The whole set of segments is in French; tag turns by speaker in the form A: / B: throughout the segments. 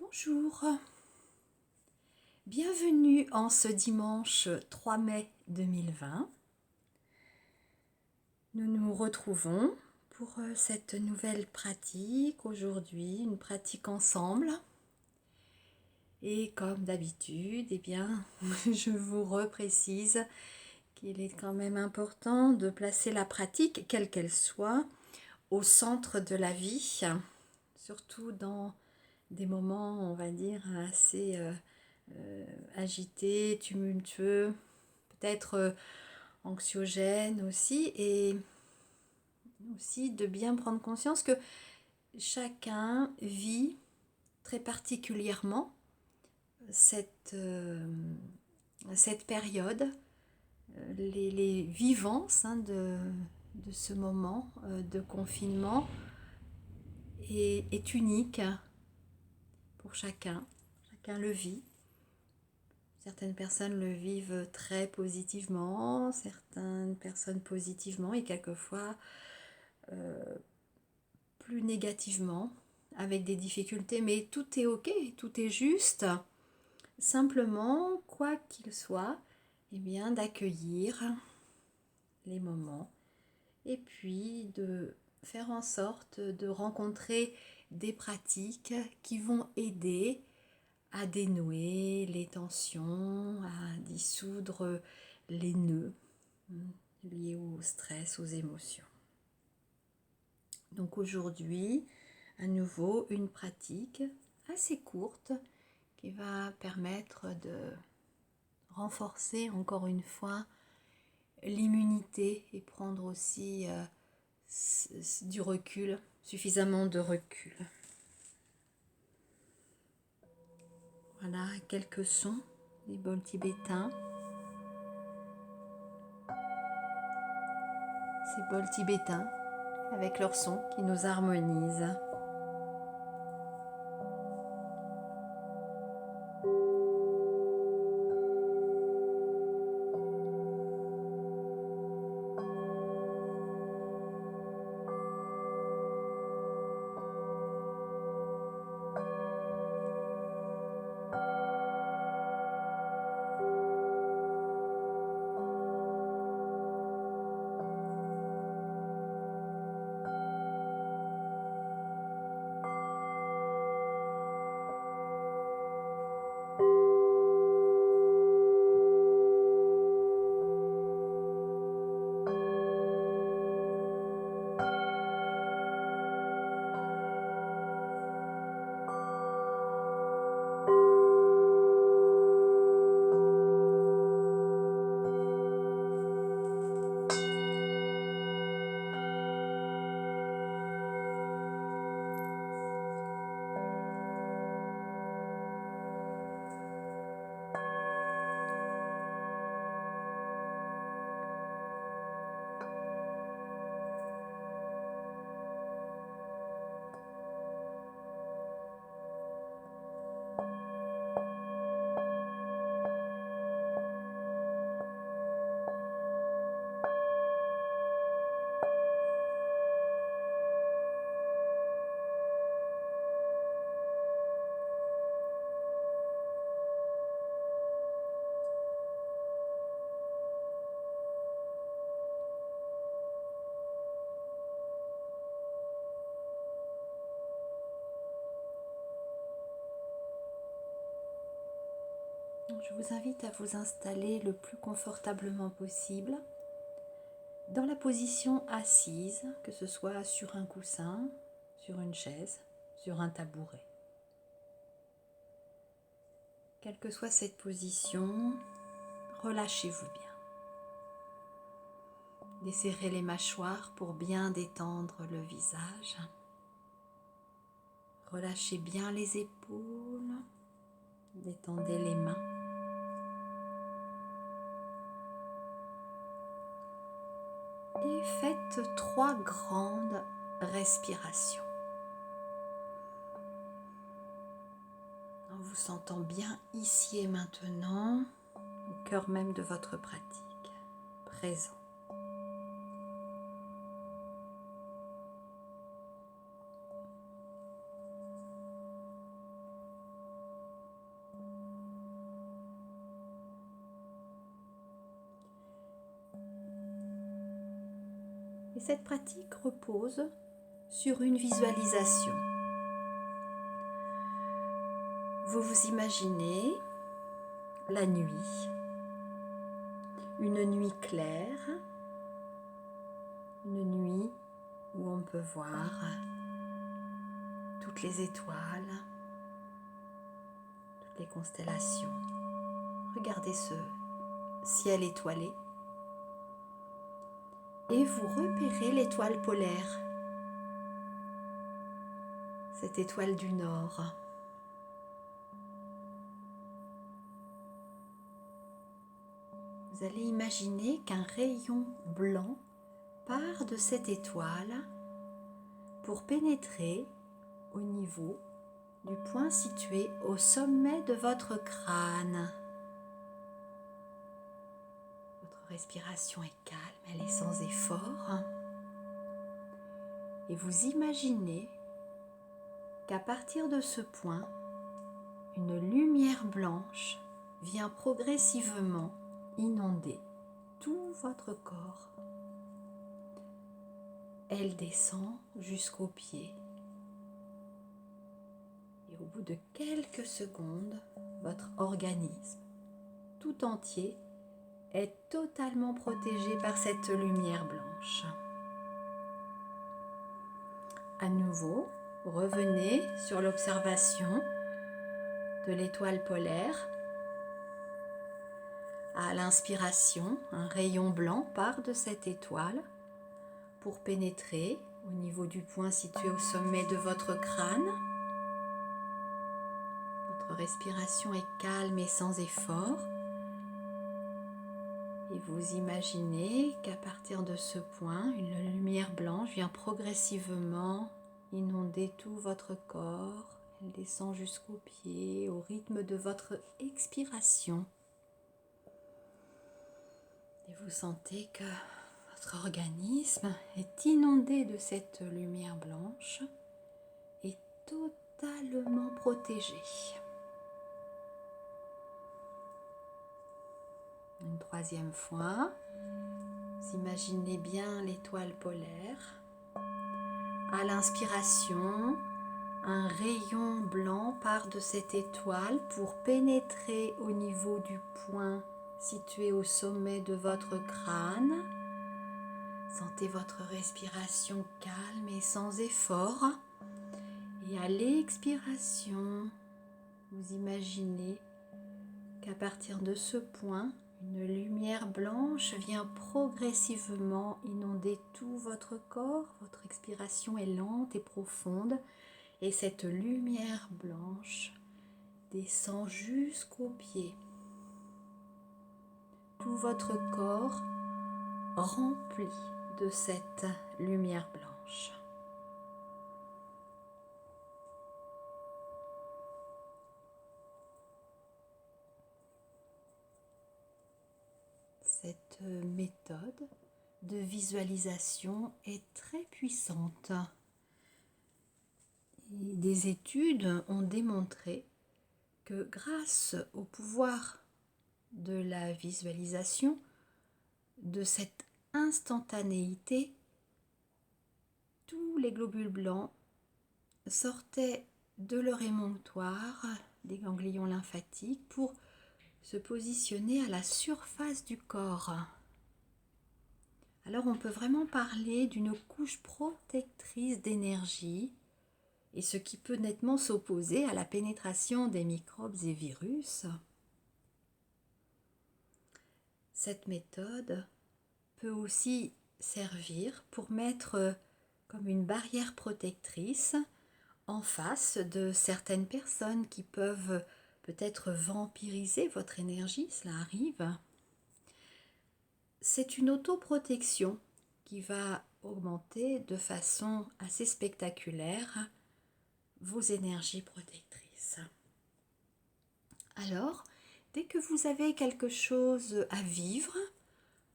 A: Bonjour, bienvenue en ce dimanche 3 mai 2020. Nous nous retrouvons pour cette nouvelle pratique aujourd'hui, une pratique ensemble. Et comme d'habitude, je vous reprécise qu'il est quand même important de placer la pratique, quelle qu'elle soit, au centre de la vie, surtout dans des moments, on va dire, assez agités, tumultueux, peut-être anxiogènes aussi, et aussi de bien prendre conscience que chacun vit très particulièrement cette période, les vivances de ce moment de confinement est unique pour chacun. Chacun le vit. Certaines personnes le vivent très positivement, certaines personnes positivement et quelquefois plus négativement, avec des difficultés. Mais tout est ok, tout est juste. Simplement, quoi qu'il soit, d'accueillir les moments et puis de faire en sorte de rencontrer des pratiques qui vont aider à dénouer les tensions, à dissoudre les nœuds liés au stress, aux émotions. Donc aujourd'hui, à nouveau, une pratique assez courte qui va permettre de renforcer encore une fois l'immunité et prendre aussi du recul, suffisamment de recul. Voilà quelques sons des bols tibétains. Ces bols tibétains avec leurs sons qui nous harmonisent. Je vous invite à vous installer le plus confortablement possible dans la position assise, que ce soit sur un coussin, sur une chaise, sur un tabouret. Quelle que soit cette position, relâchez-vous bien. Desserrez les mâchoires pour bien détendre le visage. Relâchez bien les épaules, détendez les mains. Et faites 3 grandes respirations. En vous sentant bien ici et maintenant, au cœur même de votre pratique, présent. Et cette pratique repose sur une visualisation. Vous vous imaginez la nuit, une nuit claire, une nuit où on peut voir toutes les étoiles, toutes les constellations. Regardez ce ciel étoilé et vous repérez l'étoile polaire, cette étoile du Nord. Vous allez imaginer qu'un rayon blanc part de cette étoile pour pénétrer au niveau du point situé au sommet de votre crâne. Votre respiration est calme, elle est sans effort. Et vous imaginez qu'à partir de ce point, une lumière blanche vient progressivement inonder tout votre corps. Elle descend jusqu'aux pieds. Et au bout de quelques secondes, votre organisme tout entier est totalement protégé par cette lumière blanche. À nouveau, revenez sur l'observation de l'étoile polaire. À l'inspiration, un rayon blanc part de cette étoile pour pénétrer au niveau du point situé au sommet de votre crâne. Votre respiration est calme et sans effort. Et vous imaginez qu'à partir de ce point, une lumière blanche vient progressivement inonder tout votre corps. Elle descend jusqu'aux pieds au rythme de votre expiration. Et vous sentez que votre organisme est inondé de cette lumière blanche et totalement protégé. Une troisième fois, vous imaginez bien l'étoile polaire. À l'inspiration, un rayon blanc part de cette étoile pour pénétrer au niveau du point situé au sommet de votre crâne. Sentez votre respiration calme et sans effort. Et à l'expiration, vous imaginez qu'à partir de ce point, une lumière blanche vient progressivement inonder tout votre corps. Votre expiration est lente et profonde. Et cette lumière blanche descend jusqu'aux pieds. Tout votre corps rempli de cette lumière blanche. Cette méthode de visualisation est très puissante. Et des études ont démontré que grâce au pouvoir de la visualisation, de cette instantanéité, tous les globules blancs sortaient de leur émonctoire, des ganglions lymphatiques, pour se positionner à la surface du corps. Alors on peut vraiment parler d'une couche protectrice d'énergie, et ce qui peut nettement s'opposer à la pénétration des microbes et virus. Cette méthode peut aussi servir pour mettre comme une barrière protectrice en face de certaines personnes qui peuvent peut-être vampiriser votre énergie, cela arrive. C'est une autoprotection qui va augmenter de façon assez spectaculaire vos énergies protectrices. Alors, dès que vous avez quelque chose à vivre,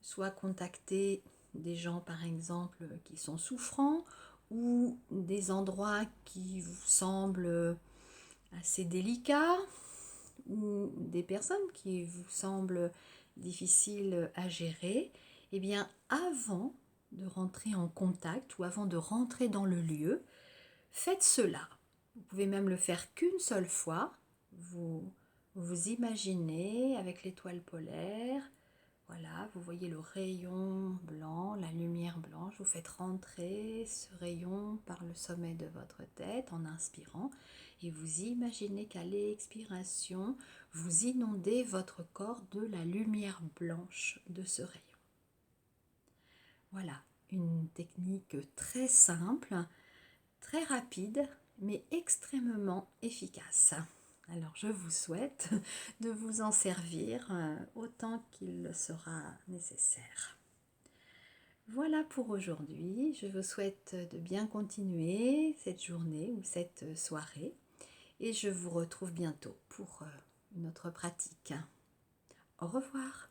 A: soit contacter des gens par exemple qui sont souffrants ou des endroits qui vous semblent assez délicats ou des personnes qui vous semblent difficiles à gérer, eh bien avant de rentrer en contact ou avant de rentrer dans le lieu, faites cela. Vous pouvez même le faire qu'une seule fois. Vous vous imaginez avec l'étoile polaire. Voilà, vous voyez le rayon blanc, la lumière blanche. Vous faites rentrer ce rayon par le sommet de votre tête en inspirant. Et vous imaginez qu'à l'expiration, vous inondez votre corps de la lumière blanche de ce rayon. Voilà, une technique très simple, très rapide, mais extrêmement efficace. Alors je vous souhaite de vous en servir autant qu'il le sera nécessaire. Voilà pour aujourd'hui. Je vous souhaite de bien continuer cette journée ou cette soirée et je vous retrouve bientôt pour une autre pratique. Au revoir.